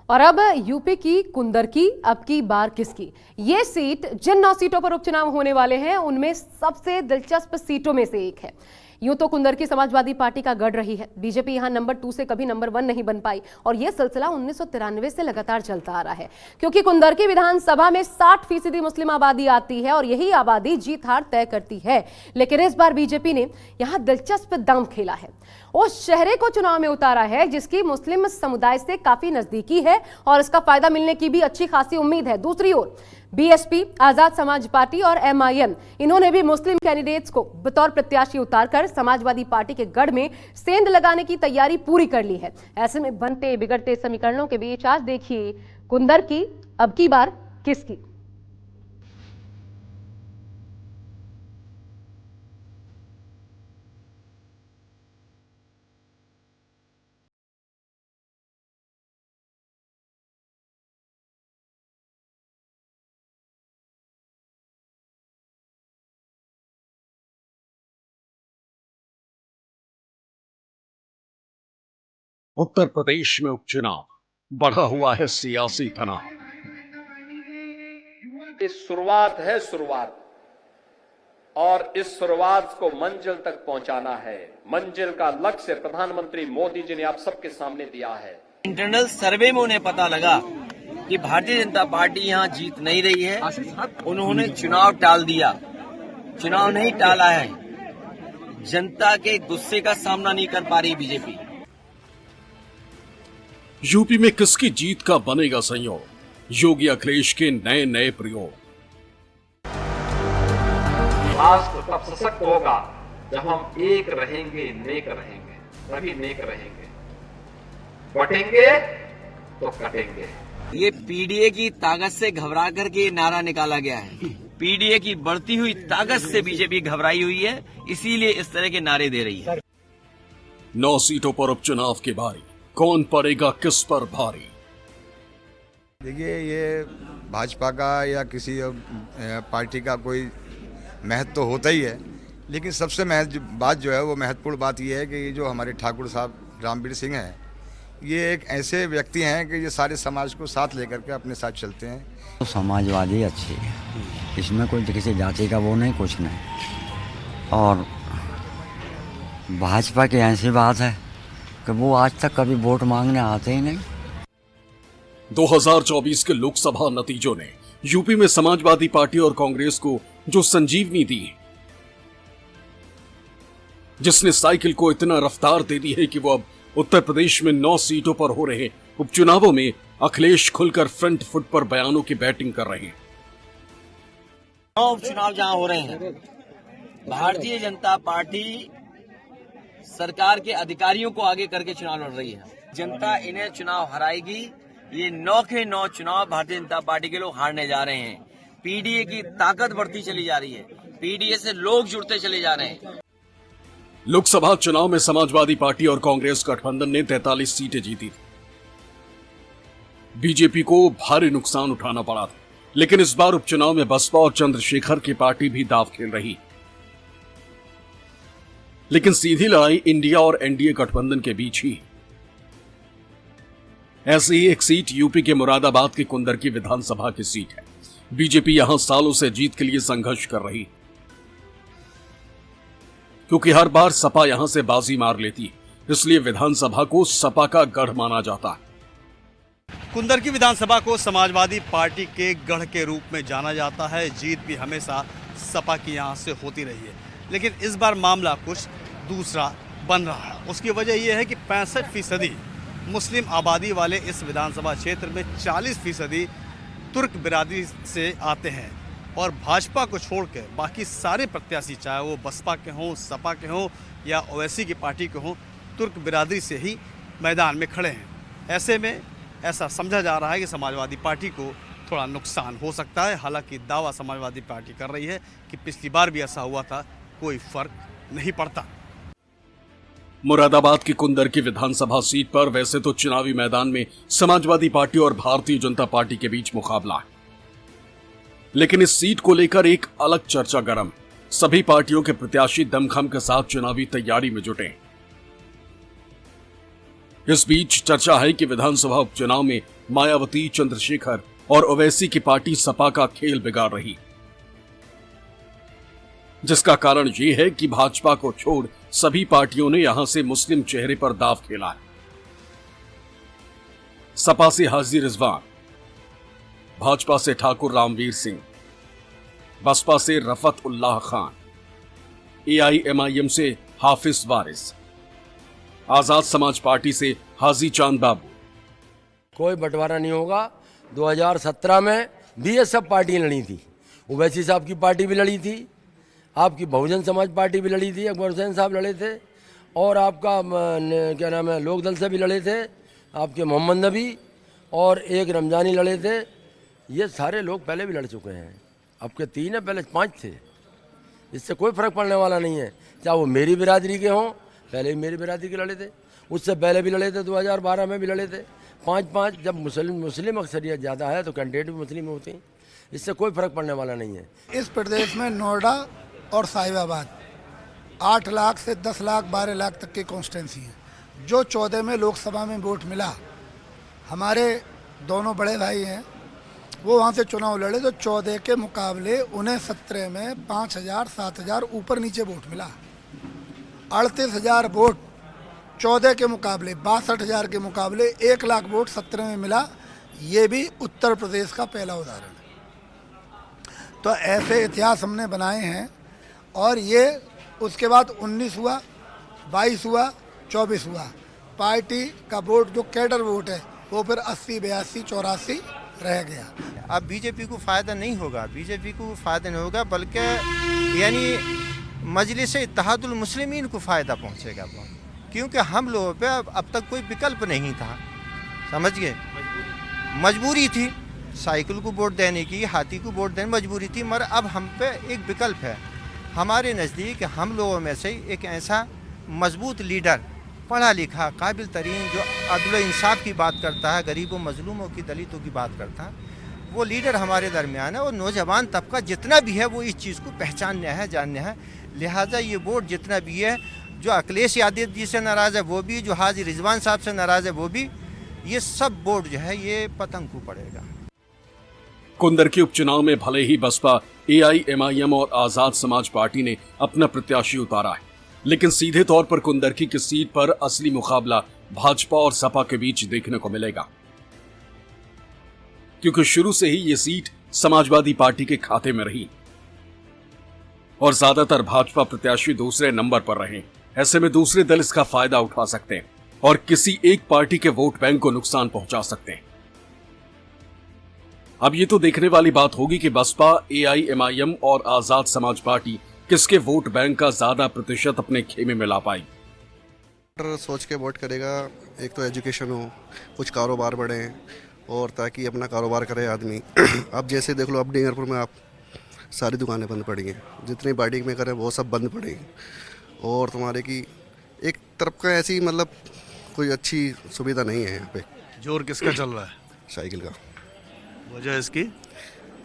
और अब यूपी की कुंदरकी अब की बार किसकी? ये सीट जिन 9 सीटों पर उपचुनाव होने वाले हैं उनमें सबसे दिलचस्प सीटों में से एक है। यूं तो कुंदरकी समाजवादी पार्टी का गढ़ रही है। बीजेपी यहां नंबर 2 से कभी नंबर 1 नहीं बन पाई और यह सिलसिला 1993 से लगातार चलता आ रहा है, क्योंकि कुंदरकी विधानसभा में 60% मुस्लिम आबादी आती है और यही आबादी जीत हार तय करती है। लेकिन इस बार बीजेपी ने यहां दिलचस्प दांव खेला है। उस शहरे को चुनाव में उतारा है जिसकी मुस्लिम समुदाय से काफी नजदीकी है और इसका फायदा मिलने की भी अच्छी खासी उम्मीद है। दूसरी ओर बीएसपी, आजाद समाज पार्टी और एमआईएम, इन्होंने भी मुस्लिम कैंडिडेट्स को बतौर प्रत्याशी उतारकर समाजवादी पार्टी के गढ़ में सेंध लगाने की तैयारी पूरी कर ली है। ऐसे में बनते बिगड़ते समीकरणों के बीच आज देखिए कुंदरकी अब की बार किसकी? उत्तर प्रदेश में उपचुनाव बढ़ा हुआ है सियासी तनाव। शुरुआत है शुरुआत, और इस शुरुआत को मंजिल तक पहुंचाना है। मंजिल का लक्ष्य प्रधानमंत्री मोदी जी ने आप सबके सामने दिया है। इंटरनल सर्वे में उन्हें पता लगा कि भारतीय जनता पार्टी यहां जीत नहीं रही है। उन्होंने चुनाव टाल दिया, चुनाव नहीं टाला है। जनता के गुस्से का सामना नहीं कर पा रही बीजेपी। यूपी में किसकी जीत का बनेगा संयोग? योगी अखिलेश के नए नए प्रयोग। राष्ट्र तब सशक्त होगा जब हम एक रहेंगे, नेक रहेंगे, तभी नेक रहेंगे। बटेंगे तो कटेंगे। ये पीडीए की ताकत से घबरा करके ये नारा निकाला गया है। पीडीए की बढ़ती हुई ताकत से बीजेपी घबराई हुई है, इसीलिए इस तरह के नारे दे रही है। 9 सीटों पर उपचुनाव की बारी, कौन पड़ेगा किस पर भारी? देखिए, ये भाजपा का या किसी पार्टी का कोई महत्व तो होता ही है, लेकिन सबसे बात जो है वो महत्वपूर्ण बात ये है कि ये जो हमारे ठाकुर साहब रामवीर सिंह हैं, ये एक ऐसे व्यक्ति हैं कि ये सारे समाज को साथ लेकर के अपने साथ चलते हैं। तो समाजवादी अच्छी है, इसमें कोई किसी जाति का वो नहीं, कुछ नहीं। और भाजपा की ऐसी बात है कि वो आज तक कभी वोट मांगने आते ही नहीं। 2024 के लोकसभा नतीजों ने यूपी में समाजवादी पार्टी और कांग्रेस को जो संजीवनी दी, जिसने साइकिल को इतना रफ्तार दे दी है कि वो अब उत्तर प्रदेश में 9 सीटों पर हो रहे उपचुनावों में अखिलेश खुलकर फ्रंट फुट पर बयानों की बैटिंग कर रहे हैं। उपचुनाव जहां हो रहे हैं, भारतीय जनता पार्टी सरकार के अधिकारियों को आगे करके चुनाव लड़ रही है। जनता इन्हें चुनाव हराएगी। ये 9 के 9 चुनाव भारतीय जनता पार्टी के लोग हारने जा रहे हैं। पीडीए की ताकत बढ़ती चली जा रही है, पीडीए से लोग जुड़ते चले जा रहे हैं। लोकसभा चुनाव में समाजवादी पार्टी और कांग्रेस गठबंधन ने 43 सीटें जीती थी। बीजेपी को भारी नुकसान उठाना पड़ा था, लेकिन इस बार उपचुनाव में बसपा और चंद्रशेखर की पार्टी भी दांव खेल रही। लेकिन सीधी लड़ाई इंडिया और एनडीए गठबंधन के बीच ही। ऐसी ही एक सीट यूपी के मुरादाबाद की कुंदरकी विधानसभा की सीट है। बीजेपी यहां सालों से जीत के लिए संघर्ष कर रही, क्योंकि हर बार सपा यहां से बाजी मार लेती है, इसलिए विधानसभा को सपा का गढ़ माना जाता है। कुंदरकी विधानसभा को समाजवादी पार्टी के गढ़ के रूप में जाना जाता है। जीत भी हमेशा सपा की यहां से होती रही है, लेकिन इस बार मामला कुछ दूसरा बन रहा है। उसकी वजह यह है कि 65% मुस्लिम आबादी वाले इस विधानसभा क्षेत्र में 40% तुर्क बिरादरी से आते हैं, और भाजपा को छोड़कर बाकी सारे प्रत्याशी, चाहे वो बसपा के हों, सपा के हों या ओवैसी की पार्टी के हों, तुर्क बिरादरी से ही मैदान में खड़े हैं। ऐसे में ऐसा समझा जा रहा है कि समाजवादी पार्टी को थोड़ा नुकसान हो सकता है। हालांकि दावा समाजवादी पार्टी कर रही है कि पिछली बार भी ऐसा हुआ था, कोई फर्क नहीं पड़ता। मुरादाबाद की कुंदरकी विधानसभा सीट पर वैसे तो चुनावी मैदान में समाजवादी पार्टी और भारतीय जनता पार्टी के बीच मुकाबला है, लेकिन इस सीट को लेकर एक अलग चर्चा गर्म। सभी पार्टियों के प्रत्याशी दमखम के साथ चुनावी तैयारी में जुटे। इस बीच चर्चा है कि विधानसभा उपचुनाव में मायावती, चंद्रशेखर और ओवैसी की पार्टी सपा का खेल बिगाड़ रही, जिसका कारण ये है कि भाजपा को छोड़ सभी पार्टियों ने यहां से मुस्लिम चेहरे पर दाव खेला है। सपा से हाजी रिजवान, भाजपा से ठाकुर रामवीर सिंह, बसपा से रफत उल्लाह खान, AIMIM से हाफिज वारिस, आजाद समाज पार्टी से हाजी चांद बाबू। कोई बंटवारा नहीं होगा। 2017 में भी ये सब पार्टियां लड़ी थी। ओवैसी साहब की पार्टी भी लड़ी थी, आपकी बहुजन समाज पार्टी भी लड़ी थी, अकबर हुसैन साहब लड़े थे, और आपका क्या नाम है लोकदल से भी लड़े थे, आपके मोहम्मद नबी और एक रमजानी लड़े थे। ये सारे लोग पहले भी लड़ चुके हैं। अब के 3 है, पहले 5 थे। इससे कोई फर्क पड़ने वाला नहीं है। चाहे वो मेरी बिरादरी के हों, पहले भी मेरी बिरादरी के लड़े थे, उससे पहले भी लड़े थे, 2012 में भी लड़े थे। 5-5 जब मुस्लिम अक्सरियत ज़्यादा है तो कैंडिडेट भी मुस्लिम होते हैं। इससे कोई फर्क पड़ने वाला नहीं है। इस प्रदेश में नोएडा और साहिबाबाद 8 लाख से 10 लाख 12 लाख तक की कॉन्स्टिट्यूंसी है। जो 14 में लोकसभा में वोट मिला, हमारे दोनों बड़े भाई हैं, वो वहाँ से चुनाव लड़े तो 14 के मुकाबले उन्हें 17 में 5,000 7,000 ऊपर नीचे वोट मिला। 38,000 वोट 14 के मुकाबले, 62,000 के मुकाबले 1 लाख वोट 17 में मिला। ये भी उत्तर प्रदेश का पहला उदाहरण है। तो ऐसे इतिहास हमने बनाए हैं। और ये उसके बाद 19 हुआ, 22 हुआ, 24 हुआ। पार्टी का वोट जो कैडर वोट है वो फिर 80, 82, 84 रह गया। अब बीजेपी को फ़ायदा नहीं होगा, बीजेपी को फ़ायदा नहीं होगा, बल्कि यानी मजलिस इत्तेहादुल मुस्लिमीन को फ़ायदा पहुंचेगा। क्योंकि हम लोगों पे अब तक कोई विकल्प नहीं था, समझ गए। मजबूरी थी साइकिल को वोट देने की, हाथी को वोट देने मजबूरी थी, मगर अब हम पे एक विकल्प है। हमारे नज़दीक हम लोगों में से एक ऐसा मजबूत लीडर, पढ़ा लिखा, काबिल तरीन, जो अदल इंसाफ की बात करता है, गरीबों मजलूमों की, दलितों की बात करता है, वो लीडर हमारे दरमियान है। और नौजवान तबका जितना भी है वो इस चीज़ को पहचानना है, जानना है। लिहाजा ये वोट जितना भी है, जो अखिलेश यादव जी से नाराज़ है वो भी, जो हाजी रिजवान साहब से नाराज़ है वो भी, ये सब वोट जो है ये पतंग को पड़ेगा। कुंदरकी उपचुनाव में भले ही बसपा, AIMIM और आजाद समाज पार्टी ने अपना प्रत्याशी उतारा है, लेकिन सीधे तौर पर कुंदरकी की सीट पर असली मुकाबला भाजपा और सपा के बीच देखने को मिलेगा, क्योंकि शुरू से ही ये सीट समाजवादी पार्टी के खाते में रही और ज्यादातर भाजपा प्रत्याशी दूसरे नंबर पर रहे। ऐसे में दूसरे दल इसका फायदा उठा सकते हैं और किसी एक पार्टी के वोट बैंक को नुकसान पहुंचा सकते हैं। अब ये तो देखने वाली बात होगी कि बसपा, AIMIM और आजाद समाज पार्टी किसके वोट बैंक का ज्यादा प्रतिशत अपने खेमे में ला पाई। सोच के वोट करेगा। एक तो एजुकेशन हो, कुछ कारोबार बढ़े और ताकि अपना कारोबार करे आदमी। अब जैसे देख लो, अब डिंगरपुर में आप सारी दुकानें बंद पड़ी हैं, जितनी पार्टी में करें वो सब बंद पड़ी। और तुम्हारे की एक तरफ का ऐसी मतलब कोई अच्छी सुविधा नहीं है यहाँ पे। जोर किसका चल रहा है? साइकिल का। वजह इसकी?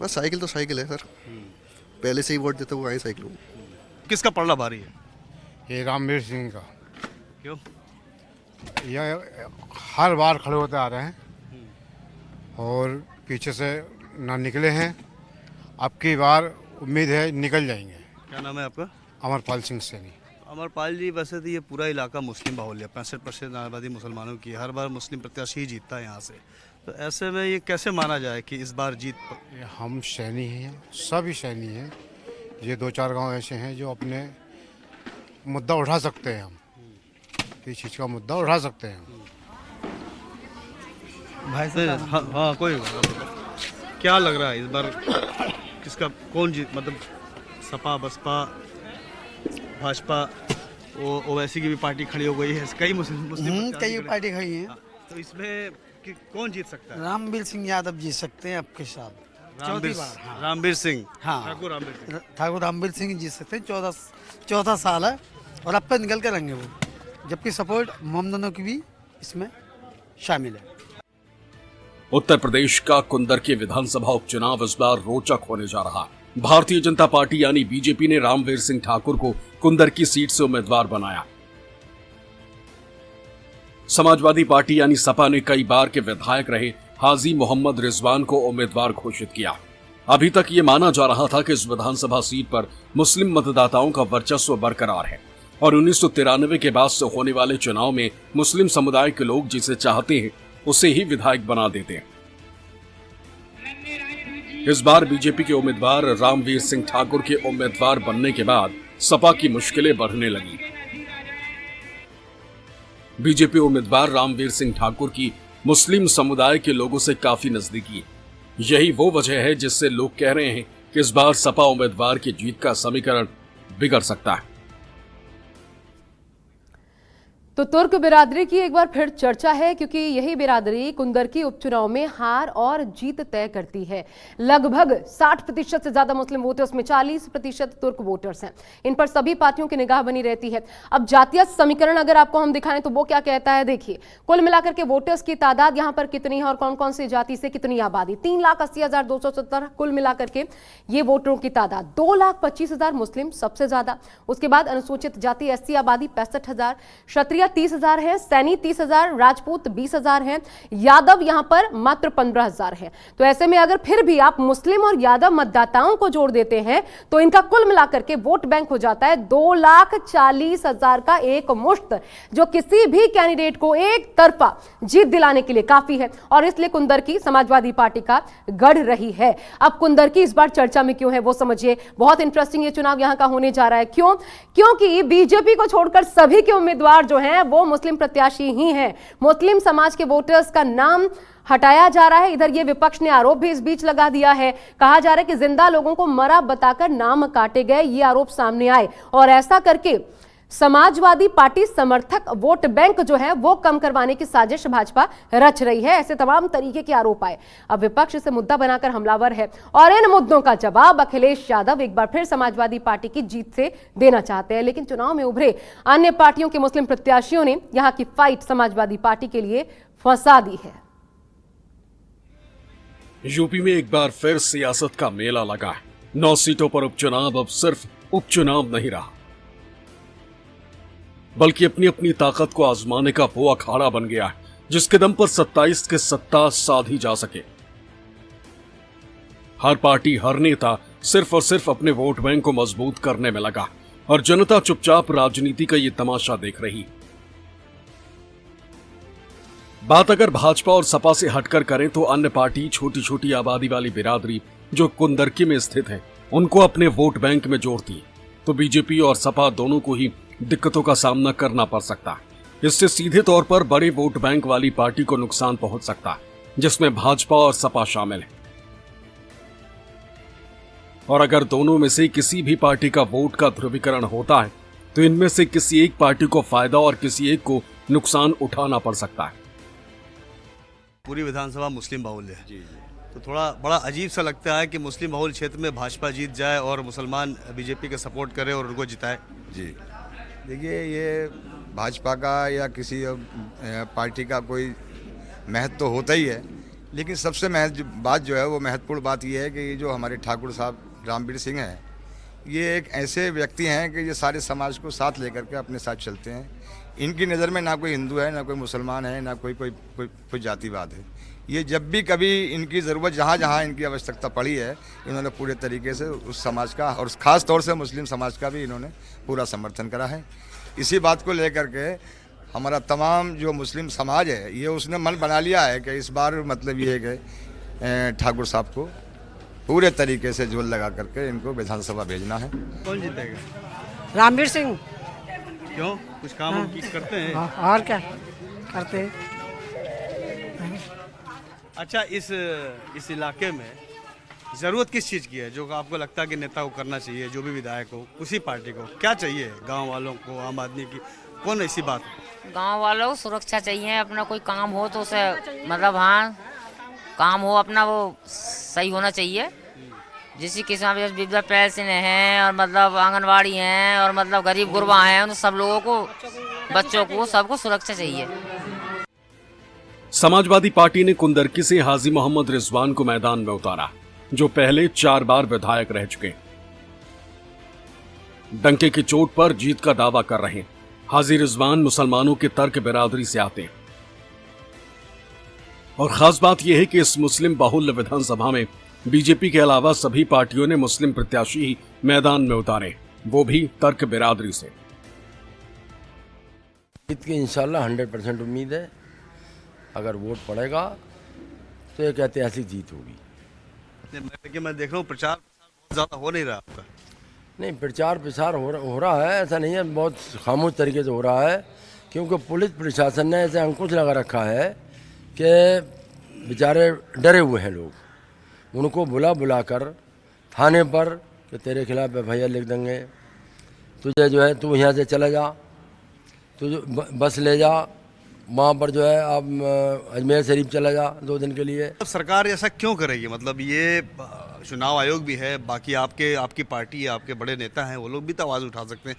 बस साइकिल तो साइकिल है सर, पहले से ही वोट देते हुए आए साइकिल को। किसका पलड़ा भारी है? ये रामवीर सिंह का। क्यों? यह हर बार खड़े होते आ रहे हैं और पीछे से ना निकले हैं। अब की बार उम्मीद है निकल जाएंगे। क्या नाम है आपका? अमरपाल सिंह सैनी। अमरपाल जी, वैसे तो ये पूरा इलाका मुस्लिम बाहुल्य है, 65% आबादी मुसलमानों की है, हर बार मुस्लिम प्रत्याशी ही जीतता है यहाँ से। तो ऐसे में ये कैसे माना जाए कि इस बार जीत? हम सैनी हैं, सभी सैनी हैं। ये 2-4 गांव ऐसे हैं जो अपने मुद्दा उठा सकते हैं, हम किसी चीज़ का मुद्दा उठा सकते हैं भाई साहब। हाँ, कोई क्या लग रहा है इस बार किसका कौन जीत? मतलब सपा, बसपा, भाजपा, ओवैसी की भी पार्टी खड़ी हो गई है, कई मुस्लिम कई पार्टी खड़ी है। तो इसमें कौन जीत सकता है? रामवीर सिंह यादव जीत सकते हैं आपके साथ। रामवीर सिंह, हाँ, ठाकुर रामवीर सिंह जीत सकते हैं। 14 साल है और अब पे निकल के रहेंगे वो, जबकि सपोर्ट मोमदनों की भी इसमें शामिल है। उत्तर प्रदेश का कुंदरकी विधानसभा उपचुनाव इस बार रोचक होने जा रहा है। भारतीय जनता पार्टी यानी बीजेपी ने रामवीर सिंह ठाकुर को कुंदरकी सीट से उम्मीदवार बनाया। समाजवादी पार्टी यानी सपा ने कई बार के विधायक रहे हाजी मोहम्मद रिजवान को उम्मीदवार घोषित किया। अभी तक ये माना जा रहा था कि इस विधानसभा सीट पर मुस्लिम मतदाताओं का वर्चस्व बरकरार है और 1993 के बाद से होने वाले चुनाव में मुस्लिम समुदाय के लोग जिसे चाहते हैं उसे ही विधायक बना देते हैं। इस बार बीजेपी के उम्मीदवार रामवीर सिंह ठाकुर के उम्मीदवार बनने के बाद सपा की मुश्किलें बढ़ने लगी। बीजेपी उम्मीदवार रामवीर सिंह ठाकुर की मुस्लिम समुदाय के लोगों से काफी नजदीकी है। यही वो वजह है जिससे लोग कह रहे हैं कि इस बार सपा उम्मीदवार की जीत का समीकरण बिगड़ सकता है। तो तुर्क बिरादरी की एक बार फिर चर्चा है, क्योंकि यही बिरादरी कुंदरकी उपचुनाव में हार और जीत तय करती है। लगभग 60% से ज्यादा मुस्लिम वोटर्स में 40% तुर्क वोटर्स हैं। इन पर सभी पार्टियों की निगाह बनी रहती है। अब जातीय समीकरण अगर आपको हम दिखाएं तो वो क्या कहता है, देखिए कुल मिलाकर के वोटर्स की तादाद यहां पर कितनी है और कौन कौन सी जाति से कितनी आबादी। 3,80,270 कुल मिलाकर के ये वोटरों की तादाद। 2,25,000 मुस्लिम सबसे ज्यादा, उसके बाद अनुसूचित जाति SC आबादी 65,000, क्षत्रिय 30,000 है, सैनी 30,000, राजपूत 20,000 है, यादव यहां पर मात्र 15,000 है। तो ऐसे में अगर फिर भी आप मुस्लिम और यादव मतदाताओं को जोड़ देते हैं तो इनका कुल मिलाकर के वोट बैंक हो जाता है 2,40,000 का एक मुश्त, जो किसी भी कैंडिडेट को एक तरफा जीत दिलाने के लिए काफी है। और इसलिए कुंदरकी समाजवादी पार्टी का गढ़ रही है। अब कुंदरकी इस बार चर्चा में क्यों है वो समझिए। बहुत इंटरेस्टिंग ये चुनाव यहां का होने जा रहा है। क्यों? क्योंकि बीजेपी को छोड़कर सभी के उम्मीदवार जो हैं वो मुस्लिम प्रत्याशी ही हैं। मुस्लिम समाज के वोटर्स का नाम हटाया जा रहा है। इधर ये विपक्ष ने आरोप भी इस बीच लगा दिया है। कहा जा रहा है कि जिंदा लोगों को मरा बताकर नाम काटे गए, ये आरोप सामने आए और ऐसा करके समाजवादी पार्टी समर्थक वोट बैंक जो है वो कम करवाने की साजिश भाजपा रच रही है। ऐसे तमाम तरीके के आरोप आए। अब विपक्ष इसे मुद्दा बनाकर हमलावर है और इन मुद्दों का जवाब अखिलेश यादव एक बार फिर समाजवादी पार्टी की जीत से देना चाहते हैं। लेकिन चुनाव में उभरे अन्य पार्टियों के मुस्लिम प्रत्याशियों ने यहां की फाइट समाजवादी पार्टी के लिए फंसा दी है। यूपी में एक बार फिर सियासत का मेला लगा है। 9 सीटों पर उपचुनाव अब सिर्फ उपचुनाव नहीं रहा, बल्कि अपनी अपनी ताकत को आजमाने का वो अखाड़ा बन गया है जिसके दम पर 27 के सत्ता साधी जा सके। हर पार्टी, हर नेता सिर्फ और सिर्फ अपने वोट बैंक को मजबूत करने में लगा और जनता चुपचाप राजनीति का ये तमाशा देख रही। बात अगर भाजपा और सपा से हटकर करें तो अन्य पार्टी छोटी छोटी आबादी वाली बिरादरी जो कुंदरकी में स्थित है उनको अपने वोट बैंक में जोड़ती, तो बीजेपी और सपा दोनों को ही दिक्कतों का सामना करना पड़ सकता है। इससे सीधे तौर पर बड़े वोट बैंक वाली पार्टी को नुकसान पहुंच सकता है, जिसमें भाजपा और सपा शामिल है। और अगर दोनों में से किसी भी पार्टी का वोट का ध्रुवीकरण होता है तो इनमें से किसी एक पार्टी को फायदा और किसी एक को नुकसान उठाना पड़ सकता है। पूरी विधानसभा मुस्लिम बहुल है, तो थोड़ा बड़ा अजीब सा लगता है कि मुस्लिम बहुल क्षेत्र में भाजपा जीत जाए और मुसलमान बीजेपी का सपोर्ट करे और उनको जिताए। जी देखिए, ये भाजपा का या किसी पार्टी का कोई महत्व तो होता ही है, लेकिन सबसे बात जो है वो महत्वपूर्ण बात ये है कि जो हमारे ठाकुर साहब रामवीर सिंह हैं, ये एक ऐसे व्यक्ति हैं कि ये सारे समाज को साथ लेकर के अपने साथ चलते हैं। इनकी नज़र में ना कोई हिंदू है, ना कोई मुसलमान है, ना कोई जातिवाद है। ये जब भी कभी इनकी ज़रूरत जहाँ जहाँ इनकी आवश्यकता पड़ी है, इन्होंने पूरे तरीके से उस समाज का और ख़ास तौर से मुस्लिम समाज का भी इन्होंने पूरा समर्थन करा है। इसी बात को लेकर के हमारा तमाम जो मुस्लिम समाज है ये उसने मन बना लिया है कि इस बार मतलब ये है कि ठाकुर साहब को पूरे तरीके से जोर लगा करके इनको विधानसभा भेजना है। कौन जीतेगा? रामवीर सिंह। क्यों? कुछ काम करते हैं? और क्या करते हैं? अच्छा, इस इलाके में ज़रूरत किस चीज़ की है जो आपको लगता है कि नेता को करना चाहिए, जो भी विधायक हो, उसी पार्टी को क्या चाहिए? गांव वालों को, आम आदमी की कौन ऐसी बात? गांव वालों को सुरक्षा चाहिए। अपना कोई काम हो तो उसे मतलब हाँ काम हो अपना वो सही होना चाहिए। जिस किस्म विधवा पेंशन है और मतलब आंगनवाड़ी हैं और मतलब गरीब गुरबा हैं, उन सब लोगों को, बच्चों को, सबको सुरक्षा चाहिए। समाजवादी पार्टी ने कुंदरकी से हाजी मोहम्मद रिजवान को मैदान में उतारा, जो पहले 4 बार विधायक रह चुके। डंके की चोट पर जीत का दावा कर रहे हैं। हाजी रिजवान मुसलमानों के तर्क बिरादरी से आते हैं। और खास बात यह है कि इस मुस्लिम बाहुल्य विधानसभा में बीजेपी के अलावा सभी पार्टियों ने मुस्लिम प्रत्याशी ही मैदान में उतारे, वो भी तर्क बिरादरी से। जीत की इंशाल्लाह 100% उम्मीद है। अगर वोट पड़ेगा तो एक ऐतिहासिक जीत होगी। लेकिन मैं देख रहा हूँ प्रचार बहुत ज़्यादा हो नहीं रहा आपका। नहीं, प्रचार प्रसार हो रहा है, ऐसा नहीं है, बहुत खामोश तरीके से हो रहा है, क्योंकि पुलिस प्रशासन ने ऐसे अंकुश लगा रखा है कि बेचारे डरे हुए हैं लोग। उनको बुला कर थाने पर कि तेरे खिलाफ FIR लिख देंगे, तुझे जो है तू यहाँ से चला जा, तुझे बस ले जा, वहाँ पर जो है आप अजमेर शरीफ चला जा 2 दिन के लिए। अब सरकार ऐसा क्यों करेगी? मतलब ये चुनाव आयोग भी है, बाकी आपकी पार्टी है, आपके बड़े नेता हैं, वो लोग भी तो आवाज़ उठा सकते हैं।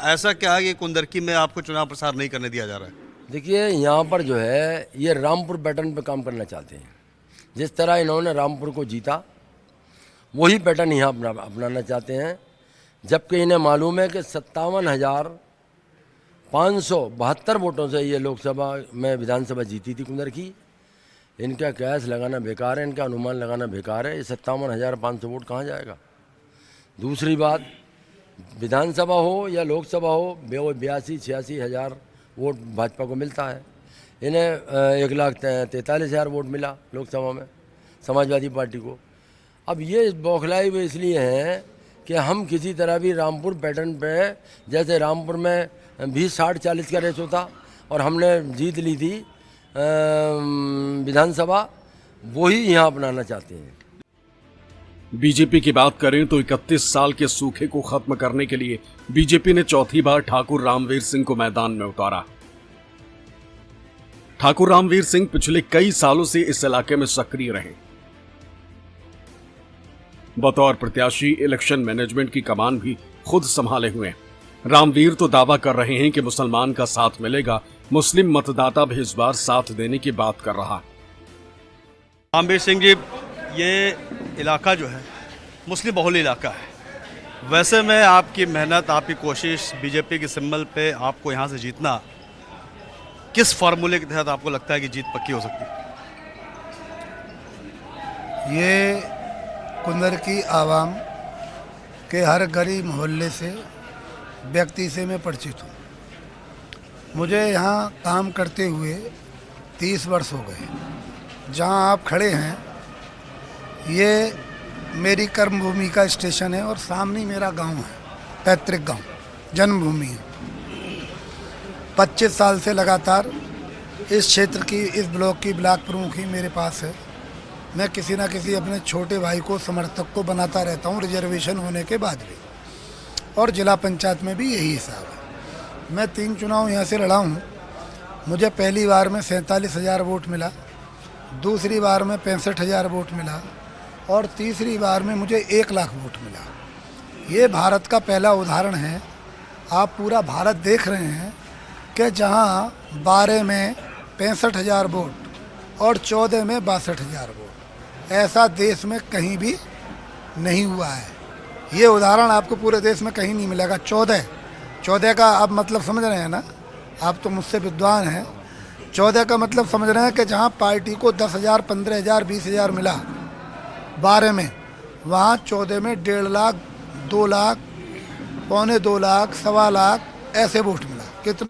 ऐसा क्या है कि कुंदरकी में आपको चुनाव प्रसार नहीं करने दिया जा रहा है? देखिए, यहाँ पर जो है ये रामपुर पैटर्न पे काम करना चाहते हैं। जिस तरह इन्होंने रामपुर को जीता वही पैटर्न यहाँ अपनाना चाहते हैं, जबकि इन्हें मालूम है कि 57,572 वोटों से ये लोकसभा में विधानसभा जीती थी कुंदरकी। इनका कयास लगाना बेकार है, इनका अनुमान लगाना बेकार है। ये 57,500 वोट कहाँ जाएगा? दूसरी बात, विधानसभा हो या लोकसभा हो, 82-86 हज़ार वोट भाजपा को मिलता है। इन्हें 1,43,000 वोट मिला लोकसभा में समाजवादी पार्टी को। अब ये बौखलाई हुए इसलिए हैं कि हम किसी तरह भी रामपुर पैटर्न पे, जैसे रामपुर में 20-60-40 का रेस होता और हमने जीत ली थी विधानसभा, वही यहाँ अपनाना चाहते हैं। बीजेपी की बात करें तो 31 साल के सूखे को खत्म करने के लिए बीजेपी ने चौथी बार ठाकुर रामवीर सिंह को मैदान में उतारा। ठाकुर रामवीर सिंह पिछले कई सालों से इस इलाके में सक्रिय रहे। बतौर प्रत्याशी इलेक्शन मैनेजमेंट की कमान भी खुद संभाले हुए। रामवीर तो दावा कर रहे हैं कि मुसलमान का साथ मिलेगा, मुस्लिम मतदाता भी इस बार साथ देने की बात कर रहा है। रामवीर सिंह जी, ये इलाका जो है मुस्लिम बहुल इलाका है। वैसे में आपकी मेहनत, आपकी कोशिश, बीजेपी के सिंबल पे आपको यहाँ से जीतना, किस फार्मूले के तहत आपको लगता है कि जीत पक्की हो सकती है? ये कुंदरकी आवाम के हर गली मोहल्ले से, व्यक्ति से मैं परिचित हूँ। मुझे यहाँ काम करते हुए 30 वर्ष हो गए। जहाँ आप खड़े हैं ये मेरी कर्मभूमि का स्टेशन है और सामने मेरा गांव है, पैतृक गांव, जन्मभूमि है। 25 साल से लगातार इस क्षेत्र की, इस ब्लॉक की ब्लॉक प्रमुखी मेरे पास है। मैं किसी ना किसी अपने छोटे भाई को, समर्थक को बनाता रहता हूँ, रिजर्वेशन होने के बाद भी, और जिला पंचायत में भी यही हिसाब है। मैं 3 चुनाव यहाँ से लड़ा हूँ। मुझे पहली बार में 47,000 वोट मिला, दूसरी बार में 65,000 वोट मिला और तीसरी बार में मुझे 1 लाख वोट मिला। ये भारत का पहला उदाहरण है। आप पूरा भारत देख रहे हैं कि जहाँ 12 में 65,000 वोट और 14 में 62,000 वोट, ऐसा देश में कहीं भी नहीं हुआ है। ये उदाहरण आपको पूरे देश में कहीं नहीं मिलेगा। 14 का आप मतलब समझ रहे हैं ना? आप तो मुझसे विद्वान हैं। 14 का मतलब समझ रहे हैं कि जहाँ पार्टी को 10,000, 15,000, 20,000 मिला 12 में, वहाँ 14 में 1.5 लाख, 2 लाख, 1.25 लाख, 1.25 लाख ऐसे वोट मिला। कितने